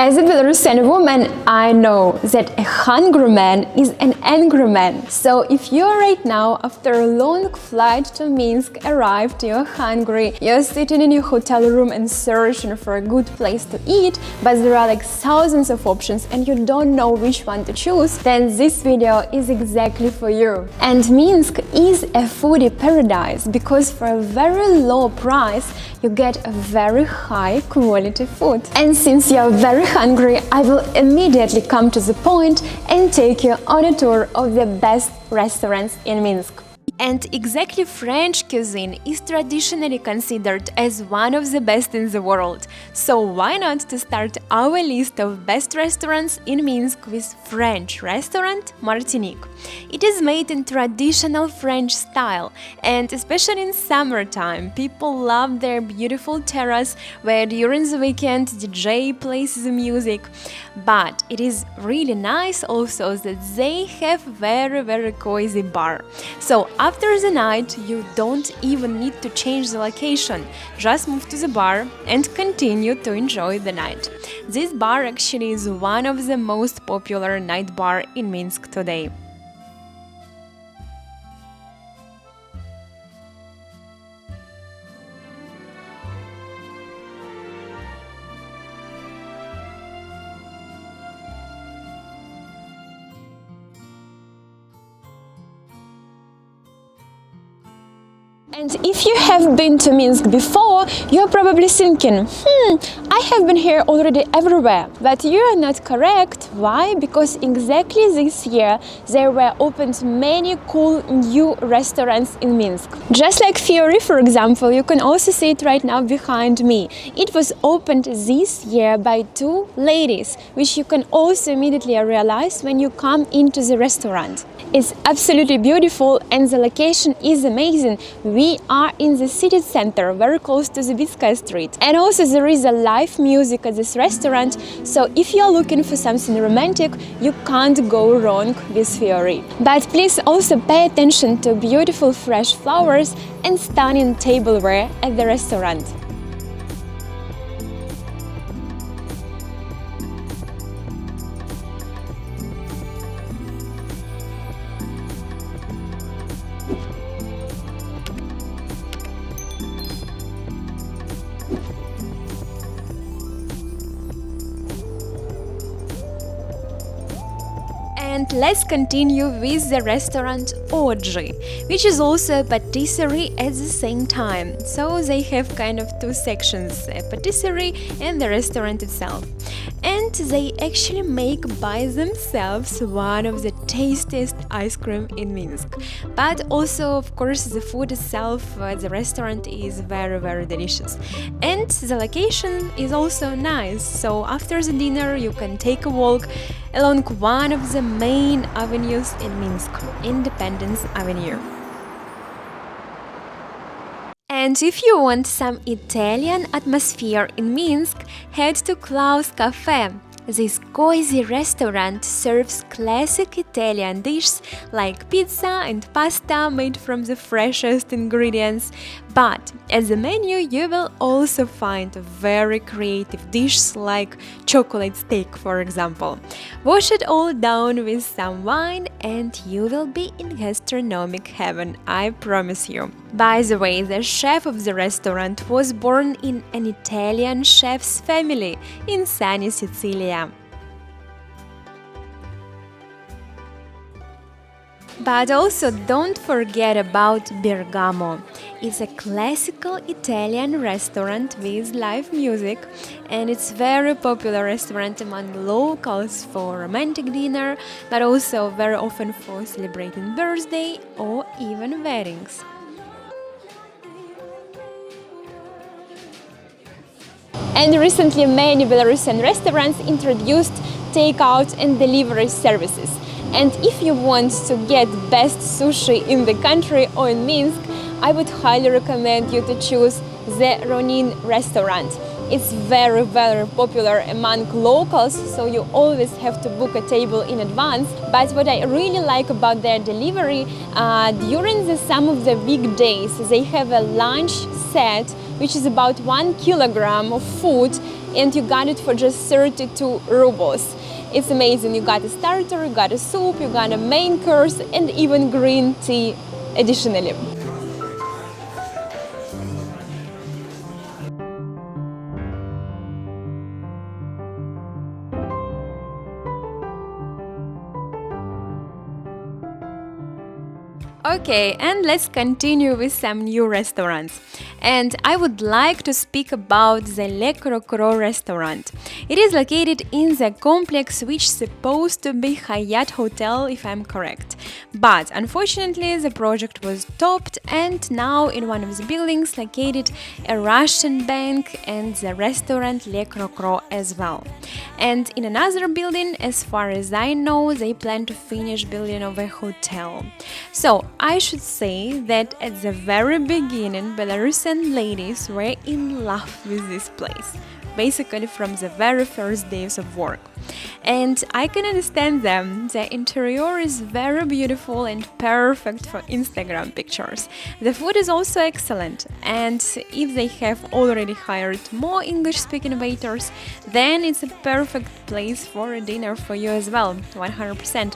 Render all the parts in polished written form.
As a Belarusian woman, I know that a hungry man is an angry man. So if you're right now, after a long flight to Minsk, arrived, you're hungry, you're sitting in your hotel room and searching for a good place to eat, but there are like thousands of options and you don't know which one to choose, then this video is exactly for you. And Minsk is a foodie paradise because for a very low price you get a very high quality food. And since you're very hungry, I will immediately come to the point and take you on a tour of the best restaurants in Minsk. And exactly French cuisine is traditionally considered as one of the best in the world. So why not to start our list of best restaurants in Minsk with French restaurant Martinique. It is made in traditional French style, and especially in summertime, people love their beautiful terrace where during the weekend DJ plays the music. But it is really nice also that they have very cozy bar. So after the night, you don't even need to change the location, just move to the bar and continue to enjoy the night. This bar actually is one of the most popular night bar in Minsk today. And if you have been to Minsk before, you're probably thinking, I have been here already everywhere. But you are not correct. Why? Because exactly this year there were opened many cool new restaurants in Minsk. Just like Fiori, for example, you can also see it right now behind me. It was opened this year by two ladies, which you can also immediately realize when you come into the restaurant. It's absolutely beautiful and the location is amazing. We are in the city center, very close to the Bistro street. And also there is a live music at this restaurant, so if you're looking for something romantic, you can't go wrong with Fiori. But please also pay attention to beautiful fresh flowers and stunning tableware at the restaurant. And let's continue with the restaurant Odessa, which is also a patisserie at the same time. So they have kind of two sections, a patisserie and the restaurant itself. And they actually make by themselves one of the tastiest ice cream in Minsk. But also, of course, the food itself, the restaurant is very delicious. And the location is also nice. So after the dinner, you can take a walk along one of the main avenues in Minsk, Independence Avenue. And if you want some Italian atmosphere in Minsk, head to Klaus Cafe. This cozy restaurant serves classic Italian dishes like pizza and pasta made from the freshest ingredients. But at the menu you will also find very creative dishes like chocolate steak, for example. Wash it all down with some wine and you will be in gastronomic heaven, I promise you. By the way, the chef of the restaurant was born in an Italian chef's family in sunny Sicilia. But also don't forget about Bergamo. It's a classical Italian restaurant with live music, and it's a very popular restaurant among locals for romantic dinner, but also very often for celebrating birthday or even weddings. And recently many Belarusian restaurants introduced takeout and delivery services. And if you want to get best sushi in the country or in Minsk, I would highly recommend you to choose the Ronin restaurant. It's very popular among locals, so you always have to book a table in advance. But what I really like about their delivery, during some of the big days, they have a lunch set which is about 1 kilogram of food, and you got it for just 32 rubles. It's amazing. You got a starter, you got a soup, you got a main course, and even green tea additionally. Okay, and let's continue with some new restaurants. And I would like to speak about the Cro Cro restaurant. It is located in the complex which is supposed to be Hyatt Hotel, if I'm correct. But unfortunately the project was stopped, and now in one of the buildings located a Russian bank and the restaurant Cro Cro as well. And in another building, as far as I know, they plan to finish building of a hotel. So I should say that at the very beginning, Belarusian ladies were in love with this place, basically from the very first days of work. And I can understand them. The interior is very beautiful and perfect for Instagram pictures. The food is also excellent, and if they have already hired more English-speaking waiters, then it's a perfect place for a dinner for you as well, 100%.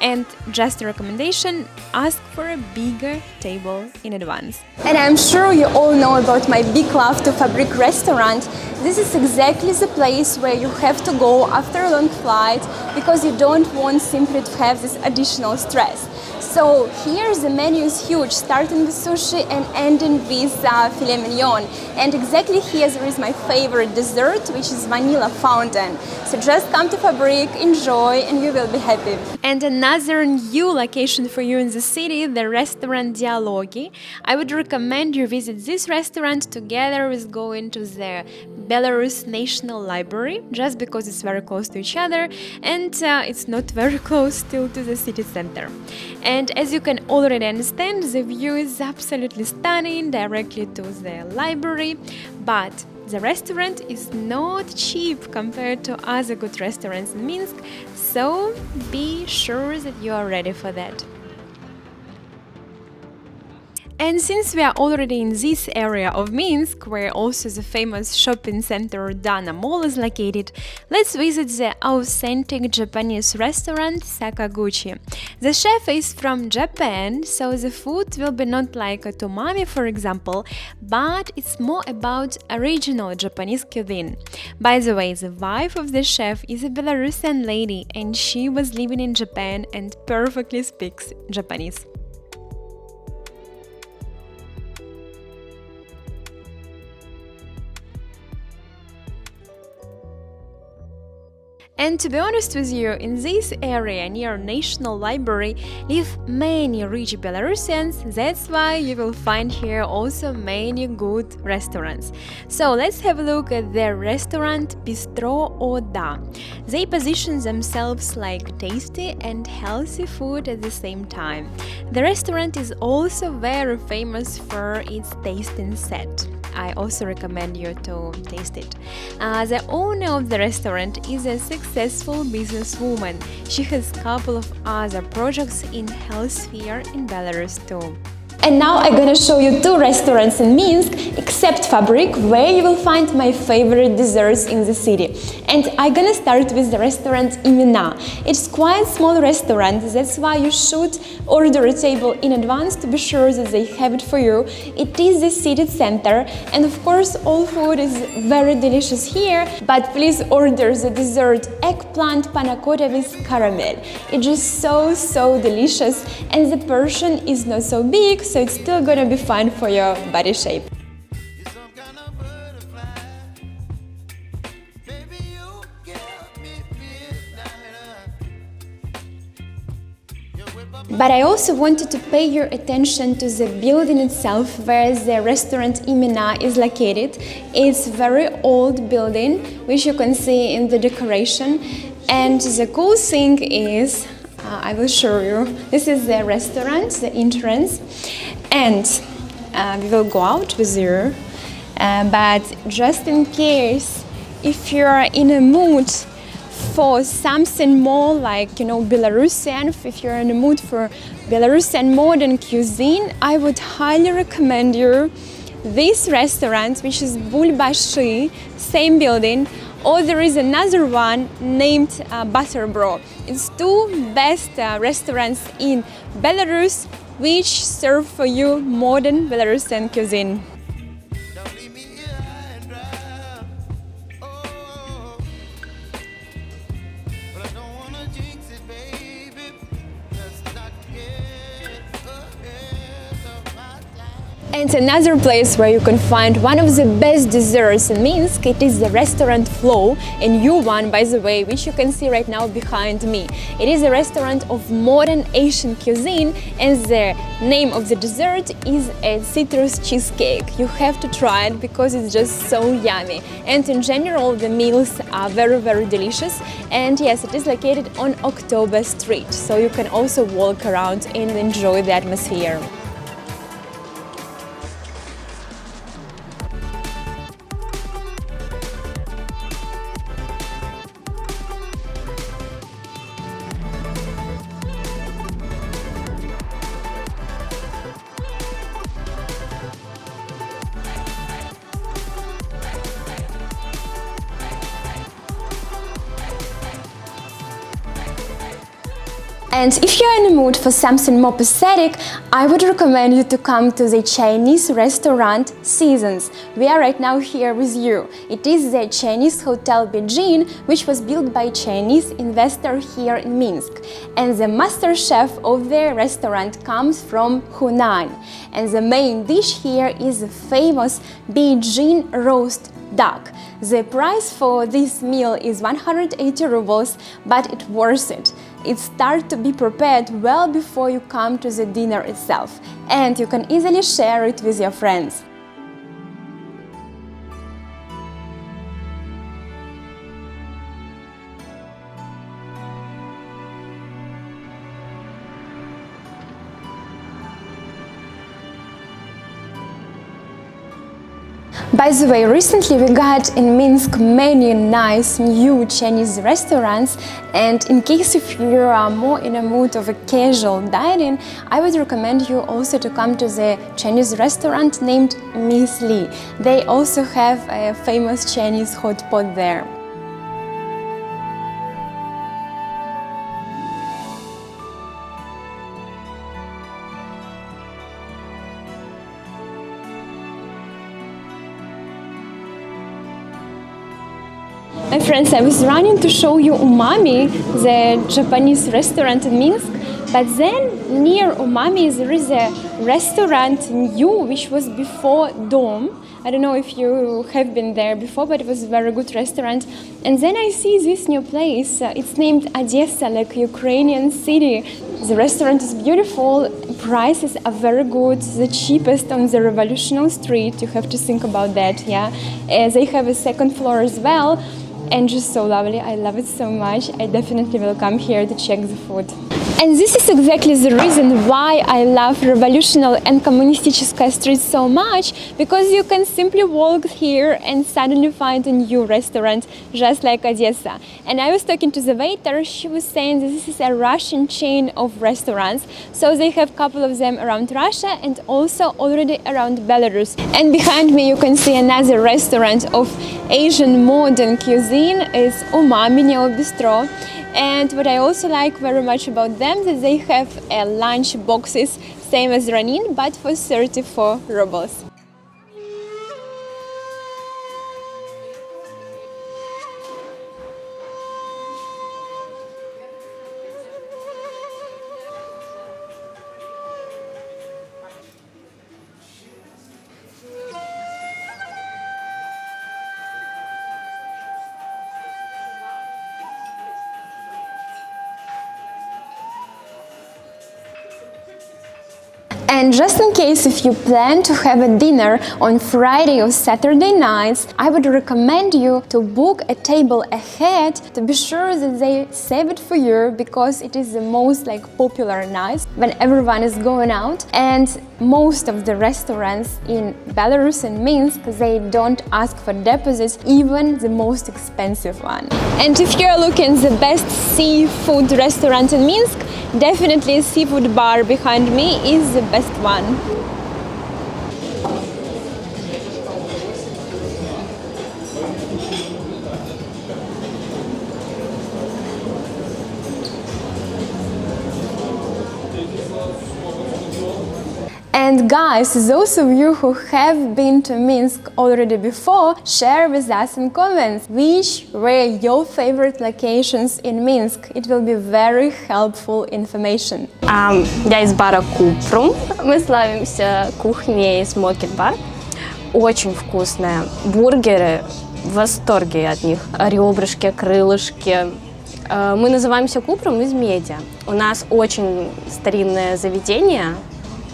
And just a recommendation, ask for a bigger table in advance. And I'm sure you all know about my big love to Fabriq restaurant. This is exactly the place where you have to go after a long flight, because you don't want simply to have this additional stress. So here the menu is huge, starting with sushi and ending with filet mignon. And exactly here there is my favorite dessert, which is vanilla fountain. So just come to Fabriq, enjoy, and you will be happy. And another new location for you in the city, the restaurant Gialoghi. I would recommend you visit this restaurant together with going to the Belarus National Library, just because it's very close to each other, and it's not very close still to the city center. And as you can already understand, the view is absolutely stunning directly to the library, but the restaurant is not cheap compared to other good restaurants in Minsk, so be sure that you are ready for that. And since we are already in this area of Minsk, where also the famous shopping center Dana Mall is located, let's visit the authentic Japanese restaurant Sakaguchi. The chef is from Japan, so the food will be not like a Umami, for example, but it's more about original Japanese cuisine. By the way, the wife of the chef is a Belarusian lady, and she was living in Japan and perfectly speaks Japanese. And to be honest with you, in this area near National Library live many rich Belarusians. That's why you will find here also many good restaurants. So let's have a look at the restaurant Bistro O. They position themselves like tasty and healthy food at the same time. The restaurant is also very famous for its tasting set. I also recommend you to taste it. The owner of the restaurant is a successful businesswoman. She has a couple of other projects in health sphere in Belarus too. And now I'm gonna show you two restaurants in Minsk, except Fabriq, where you will find my favorite desserts in the city. And I'm gonna start with the restaurant Imena. It's quite small restaurant, that's why you should order a table in advance to be sure that they have it for you. It is the city center, and of course all food is very delicious here, but please order the dessert eggplant panna cotta with caramel. It's just so delicious, and the portion is not so big, so it's still gonna be fine for your body shape. But I also wanted to pay your attention to the building itself, where the restaurant Imena is located. It's a very old building, which you can see in the decoration. And the cool thing is, I will show you. This is the restaurant, the entrance, and we will go out with you. But just in case, if you're in a mood for something more like, Belarusian, if you're in the mood for Belarusian modern cuisine, I would highly recommend you this restaurant, which is Bulbashy, same building, or there is another one named ButterBro. It's two best restaurants in Belarus which serve for you modern Belarusian cuisine. And another place where you can find one of the best desserts in Minsk, it is the restaurant Flow, a new one, by the way, which you can see right now behind me. It is a restaurant of modern Asian cuisine, and the name of the dessert is a citrus cheesecake. You have to try it because it's just so yummy. And in general, the meals are very delicious. And yes, it is located on October Street, so you can also walk around and enjoy the atmosphere. And if you're in the mood for something more pathetic, I would recommend you to come to the Chinese restaurant Seasons. We are right now here with you. It is the Chinese Hotel Beijing, which was built by a Chinese investor here in Minsk. And the master chef of the restaurant comes from Hunan. And the main dish here is the famous Beijing roast duck. The price for this meal is 180 rubles, but it's worth it. It starts to be prepared well before you come to the dinner itself, and you can easily share it with your friends. By the way, recently we got in Minsk many nice new Chinese restaurants, and in case if you are more in a mood of a casual dining, I would recommend you also to come to the Chinese restaurant named Miss Li. They also have a famous Chinese hot pot there. My friends, I was running to show you Umami, the Japanese restaurant in Minsk, but then near Umami there is a restaurant new, which was before Dom. I don't know if you have been there before, but it was a very good restaurant. And then I see this new place. It's named Odessa, like Ukrainian city. The restaurant is beautiful, prices are very good, the cheapest on the Revolutionary Street. You have to think about that, yeah. They have a second floor as well. And just so lovely, I love it so much. I definitely will come here to check the food. And this is exactly the reason why I love Revolutionary and Коммунистическая street so much, because you can simply walk here and suddenly find a new restaurant, just like Odessa. And I was talking to the waiter, she was saying that this is a Russian chain of restaurants, so they have a couple of them around Russia and also already around Belarus. And behind me you can see another restaurant of Asian modern cuisine, it's Umami Bistro. And what I also like very much about them, that they have lunch boxes, same as Ronin, but for 34 rubles. And just in case if you plan to have a dinner on Friday or Saturday nights, I would recommend you to book a table ahead to be sure that they save it for you, because it is the most popular night when everyone is going out. And most of the restaurants in Belarus and Minsk, they don't ask for deposits, even the most expensive one. And if you're looking the best seafood restaurant in Minsk, definitely Seafood Bar behind me is the best one. And guys, those of you who have been to Minsk already before, share with us in comments which were your favorite locations in Minsk. It will be very helpful information. Я из бара Cuprum. Мы славимся кухней Smoker Bar. Очень вкусная. Бургеры, в восторге от них. Ребрышки, крылышки. Мы называемся Cuprum из меди. У нас очень старинное заведение,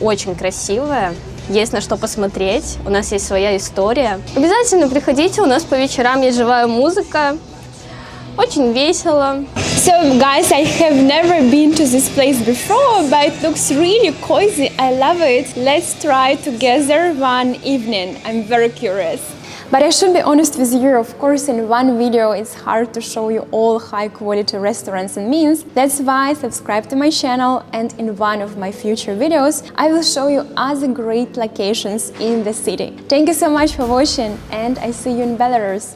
очень красивое. Есть на что посмотреть. У нас есть своя история. Обязательно приходите, у нас по вечерам есть живая музыка. Очень весело. So guys, I have never been to this place before, but it looks really cozy. I love it. Let's try together one evening. I'm very curious. But I should be honest with you, of course, in one video it's hard to show you all high-quality restaurants in Minsk. That's why subscribe to my channel, and in one of my future videos I will show you other great locations in the city. Thank you so much for watching, and I see you in Belarus.